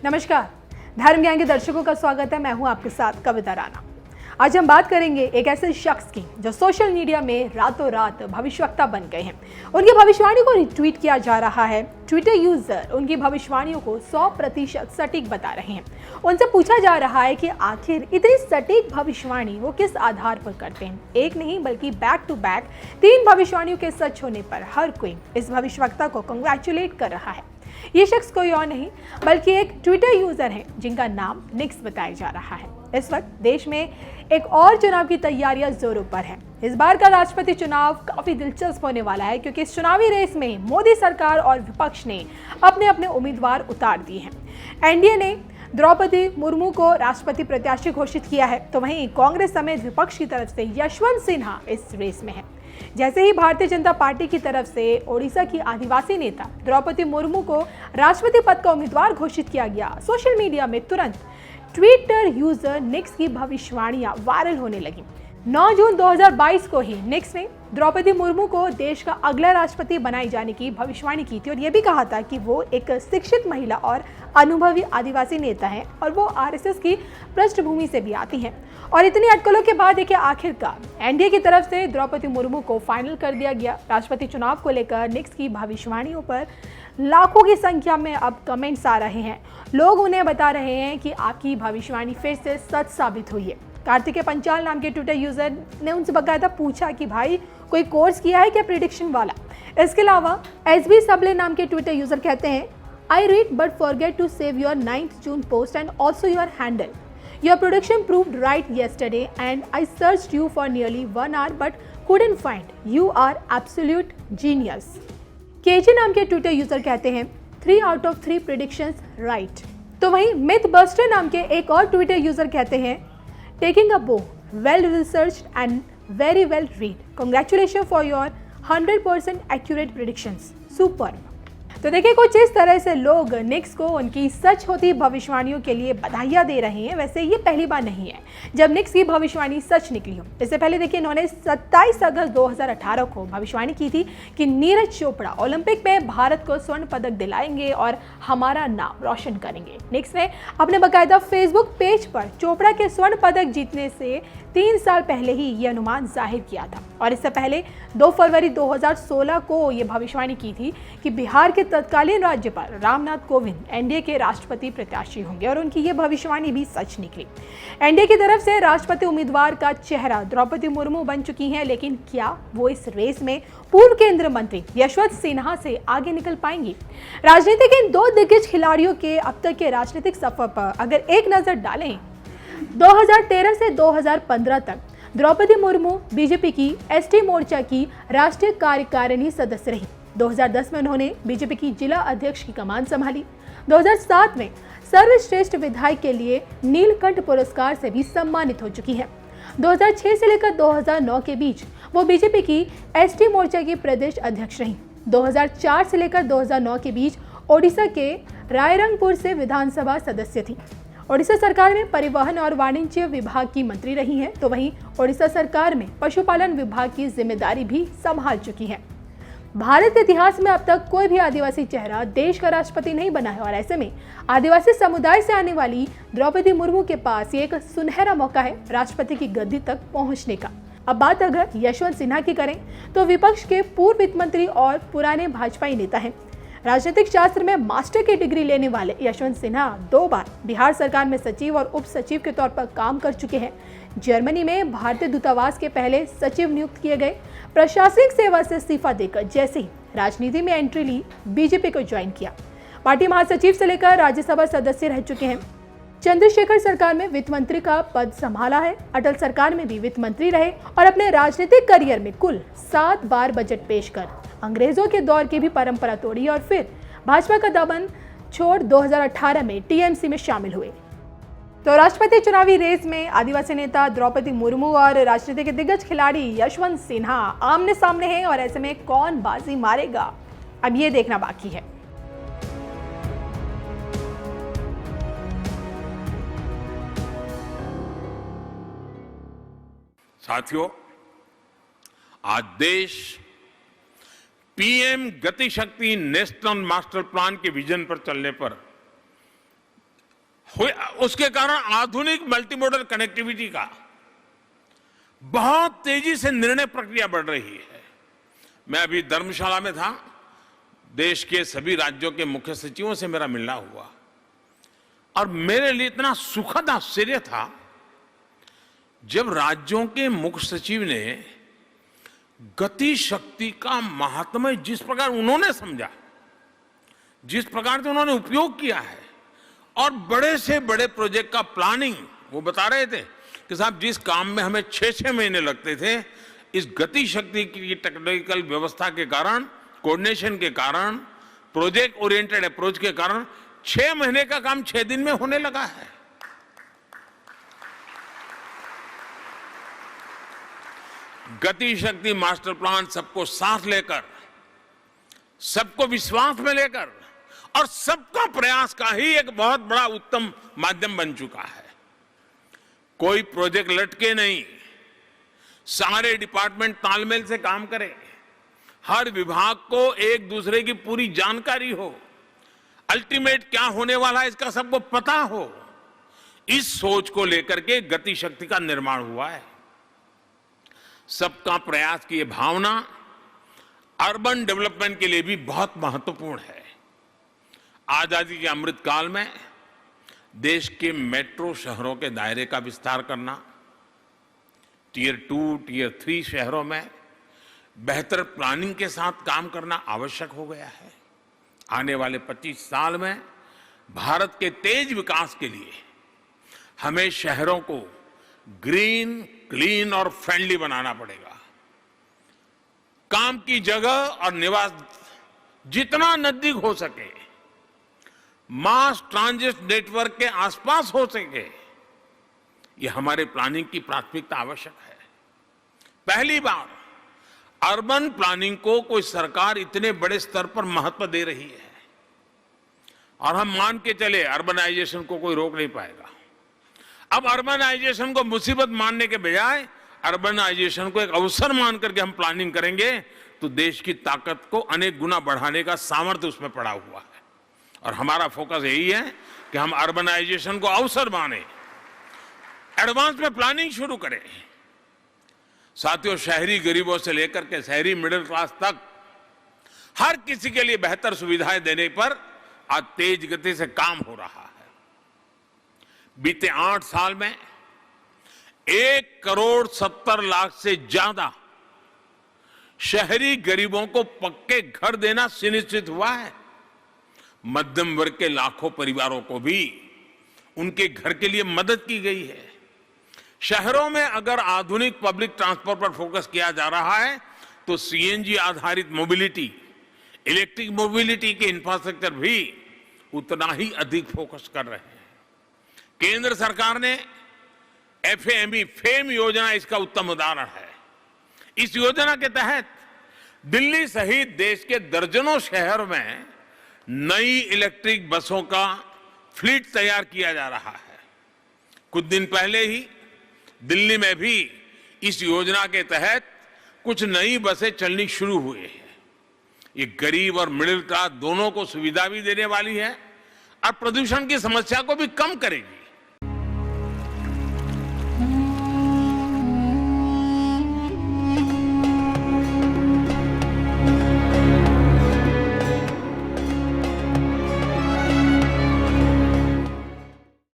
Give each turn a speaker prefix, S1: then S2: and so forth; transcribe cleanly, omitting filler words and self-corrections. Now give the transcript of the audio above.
S1: नमस्कार, धर्म ज्ञान के दर्शकों का स्वागत है। मैं हूं आपके साथ कविता राणा। आज हम बात करेंगे एक ऐसे शख्स की जो सोशल मीडिया में रातों रात भविष्यवक्ता बन गए हैं। उनकी भविष्यवाणी को रिट्वीट किया जा रहा है। ट्विटर यूजर उनकी भविष्यवाणियों को 100% सटीक बता रहे हैं। उनसे पूछा जा रहा है कि आखिर इतनी सटीक भविष्यवाणी वो किस आधार पर करते हैं। एक नहीं बल्कि बैक टू बैक 3 भविष्यवाणियों के सच होने पर हर कोई इस भविष्यवक्ता को कंग्रेचुलेट कर रहा है। ये शख्स कोई और नहीं बल्कि एक ट्विटर यूजर है जिनका नाम निक्स बताया जा रहा है। इस वक्त देश में एक और चुनाव की तैयारियां जोरों पर है। इस बार का राष्ट्रपति चुनाव काफी दिलचस्प होने वाला है क्योंकि इस चुनावी रेस में मोदी सरकार और विपक्ष ने अपने अपने उम्मीदवार उतार दिए हैं। एनडीए ने द्रौपदी मुर्मू को राष्ट्रपति प्रत्याशी घोषित किया है, तो वहीं कांग्रेस समेत विपक्ष की तरफ से यशवंत सिन्हा इस रेस में है। जैसे ही भारतीय जनता पार्टी की तरफ से ओडिशा की आदिवासी नेता द्रौपदी मुर्मू को राष्ट्रपति पद का उम्मीदवार घोषित किया गया, सोशल मीडिया में तुरंत ट्विटर यूजर निक्स की भविष्यवाणियां वायरल होने लगी। 9 जून 2022 को ही निक्स ने द्रौपदी मुर्मू को देश का अगला राष्ट्रपति बनाए जाने की भविष्यवाणी की थी और यह भी कहा था कि वो एक शिक्षित महिला और अनुभवी आदिवासी नेता हैं और वो आरएसएस की पृष्ठभूमि से भी आती हैं। और इतनी अटकलों के बाद देखिए आखिरकार एनडीए की तरफ से द्रौपदी मुर्मू को फाइनल कर दिया गया। राष्ट्रपति चुनाव को लेकर निक्स की भविष्यवाणियों पर लाखों की संख्या में अब कमेंट्स आ रहे हैं। लोग उन्हें बता रहे हैं कि आपकी भविष्यवाणी फिर से सच साबित हुई है। कार्तिकेय पंचाल नाम के ट्विटर यूजर ने उनसे बकायदा पूछा कि भाई कोई कोर्स किया है क्या प्रिडिक्शन वाला। इसके अलावा एसबी सबले नाम के ट्विटर यूजर कहते हैं, I read but forget to save your 9th June post and also your handle. Your prediction proved right yesterday and I searched you for nearly 1 hour but couldn't find. You are absolute genius. KJ नाम के Twitter user कहते हैं 3 out of 3 predictions right. तो वहीं mythbuster नाम के एक और ट्विटर यूजर कहते हैं टेकिंग अ बो well researched and very well read. Congratulations for your 100% accurate predictions. Super. तो देखिए कुछ इस तरह से लोग निक्स को उनकी सच होती भविष्यवाणियों के लिए बधाइयां दे रहे हैं। वैसे ये पहली बार नहीं है जब निक्स की भविष्यवाणी सच निकली हो। इससे पहले देखिए इन्होंने 27 अगस्त 2018 को भविष्यवाणी की थी कि नीरज चोपड़ा ओलंपिक में भारत को स्वर्ण पदक दिलाएंगे और हमारा नाम रोशन करेंगे। निक्स ने अपने बाकायदा फेसबुक पेज पर चोपड़ा के स्वर्ण पदक जीतने से 3 साल पहले ही ये अनुमान जाहिर किया था और इससे पहले 2 फरवरी 2016 को ये भविष्यवाणी की थी कि बिहार के तत्कालीन राज्यपाल रामनाथ कोविंद एनडीए के राष्ट्रपति प्रत्याशी होंगे और उनकी ये भविष्यवाणी भी सच निकली। एनडीए की तरफ से राष्ट्रपति उम्मीदवार का चेहरा द्रौपदी मुर्मू बन चुकी हैं, लेकिन क्या वो इस रेस में पूर्व केंद्रीय मंत्री यशवंत सिन्हा से आगे निकल पाएंगी? राजनीति के इन 2 दिग्गज खिलाड़ियों के अब तक के राजनीतिक सफर पर अगर एक नजर डालें, 2013 से 2015 तक द्रौपदी मुर्मू बीजेपी की एसटी मोर्चा की राष्ट्रीय कार्यकारिणी सदस्य रही। 2010 में उन्होंने बीजेपी की जिला अध्यक्ष की कमान संभाली। 2007 में सर्वश्रेष्ठ विधायक के लिए नीलकंठ पुरस्कार से भी सम्मानित हो चुकी हैं। 2006 से लेकर 2009 के बीच वो बीजेपी की एसटी मोर्चा की प्रदेश अध्यक्ष रही। 2004 से लेकर 2009 के बीच ओडिशा के रायरंगपुर से विधानसभा सदस्य थी। ओडिशा सरकार में परिवहन और वाणिज्य विभाग की मंत्री रही हैं, तो वहीं ओडिशा सरकार में पशुपालन विभाग की जिम्मेदारी भी संभाल चुकी हैं। भारत के इतिहास में अब तक कोई भी आदिवासी चेहरा देश का राष्ट्रपति नहीं बना है और ऐसे में आदिवासी समुदाय से आने वाली द्रौपदी मुर्मू के पास ये एक सुनहरा मौका है राष्ट्रपति की गद्दी तक पहुंचने का। अब बात अगर यशवंत सिन्हा की करें तो विपक्ष के पूर्व वित्त मंत्री और पुराने भाजपाई नेता हैं। राजनीतिक शास्त्र में मास्टर की डिग्री लेने वाले यशवंत सिन्हा 2 बार बिहार सरकार में सचिव और उप सचिव के तौर पर काम कर चुके हैं। जर्मनी में भारतीय दूतावास के पहले सचिव नियुक्त किए गए। प्रशासनिक सेवा से इस्तीफा देकर जैसे ही राजनीति में एंट्री ली, बीजेपी को ज्वाइन किया। पार्टी महासचिव से लेकर राज्यसभा सदस्य रह चुके हैं। चंद्रशेखर सरकार में वित्त मंत्री का पद संभाला है। अटल सरकार में भी वित्त मंत्री रहे और अपने राजनीतिक करियर में कुल 7 बार बजट पेश कर अंग्रेजों के दौर की भी परंपरा तोड़ी और फिर भाजपा का दमन छोड़ 2018 में टीएमसी में शामिल हुए। तो राष्ट्रपति चुनावी रेस में आदिवासी नेता द्रौपदी मुर्मू और राजनीति के दिग्गज खिलाड़ी यशवंत सिन्हा आमने सामने हैं और ऐसे में कौन बाजी मारेगा, अब ये देखना बाकी है।
S2: साथियों, आज देश पीएम गति शक्ति नेशनल मास्टर प्लान के विजन पर चलने पर उसके कारण आधुनिक मल्टीमोडल कनेक्टिविटी का बहुत तेजी से निर्णय प्रक्रिया बढ़ रही है। मैं अभी धर्मशाला में था, देश के सभी राज्यों के मुख्य सचिवों से मेरा मिलना हुआ और मेरे लिए इतना सुखद आश्चर्य था जब राज्यों के मुख्य सचिव ने गति शक्ति का महात्म्य जिस प्रकार उन्होंने समझा, जिस प्रकार से उन्होंने उपयोग किया है और बड़े से बड़े प्रोजेक्ट का प्लानिंग, वो बता रहे थे कि साहब जिस काम में हमें 6-6 महीने लगते थे, इस गति शक्ति की टेक्निकल व्यवस्था के कारण, कोऑर्डिनेशन के कारण, प्रोजेक्ट ओरिएंटेड अप्रोच के कारण 6 महीने का काम 6 दिन में होने लगा है। गति शक्ति मास्टर प्लान सबको साथ लेकर, सबको विश्वास में लेकर और सबका प्रयास का ही एक बहुत बड़ा उत्तम माध्यम बन चुका है। कोई प्रोजेक्ट लटके नहीं, सारे डिपार्टमेंट तालमेल से काम करें, हर विभाग को एक दूसरे की पूरी जानकारी हो, अल्टीमेट क्या होने वाला है इसका सबको पता हो। इस सोच को लेकर के गति शक्ति का निर्माण हुआ है। सबका प्रयास की ये भावना अर्बन डेवलपमेंट के लिए भी बहुत महत्वपूर्ण है। आजादी के अमृत काल में देश के मेट्रो शहरों के दायरे का विस्तार करना, टियर 2, टियर 3 शहरों में बेहतर प्लानिंग के साथ काम करना आवश्यक हो गया है। आने वाले 25 साल में भारत के तेज विकास के लिए हमें शहरों को ग्रीन, क्लीन और फ्रेंडली बनाना पड़ेगा। काम की जगह और निवास जितना नजदीक हो सके, मास ट्रांजिट नेटवर्क के आसपास हो सके, यह हमारे प्लानिंग की प्राथमिकता आवश्यक है। पहली बार अर्बन प्लानिंग को कोई सरकार इतने बड़े स्तर पर महत्व दे रही है और हम मान के चले अर्बनाइजेशन को कोई रोक नहीं पाएगा। अब अर्बनाइजेशन को मुसीबत मानने के बजाय अर्बनाइजेशन को एक अवसर मान करके हम प्लानिंग करेंगे तो देश की ताकत को अनेक गुना बढ़ाने का सामर्थ्य उसमें पड़ा हुआ है। और हमारा फोकस यही है कि हम अर्बनाइजेशन को अवसर माने, एडवांस में प्लानिंग शुरू करें। साथियों, शहरी गरीबों से लेकर के शहरी मिडिल क्लास तक हर किसी के लिए बेहतर सुविधाएं देने पर आज तेज गति से काम हो रहा है। बीते 8 साल में 1,70,00,000 से ज्यादा शहरी गरीबों को पक्के घर देना सुनिश्चित हुआ है। मध्यम वर्ग के लाखों परिवारों को भी उनके घर के लिए मदद की गई है। शहरों में अगर आधुनिक पब्लिक ट्रांसपोर्ट पर फोकस किया जा रहा है तो सीएनजी आधारित मोबिलिटी, इलेक्ट्रिक मोबिलिटी के इंफ्रास्ट्रक्चर भी उतना ही अधिक फोकस कर रहे हैं। केंद्र सरकार ने एफएमई फेम योजना इसका उत्तम उदाहरण है। इस योजना के तहत दिल्ली सहित देश के दर्जनों शहर में नई इलेक्ट्रिक बसों का फ्लीट तैयार किया जा रहा है। कुछ दिन पहले ही दिल्ली में भी इस योजना के तहत कुछ नई बसें चलनी शुरू हुई है। ये गरीब और मिडिल क्लास दोनों को सुविधा भी देने वाली है और प्रदूषण की समस्या को भी कम करेगी।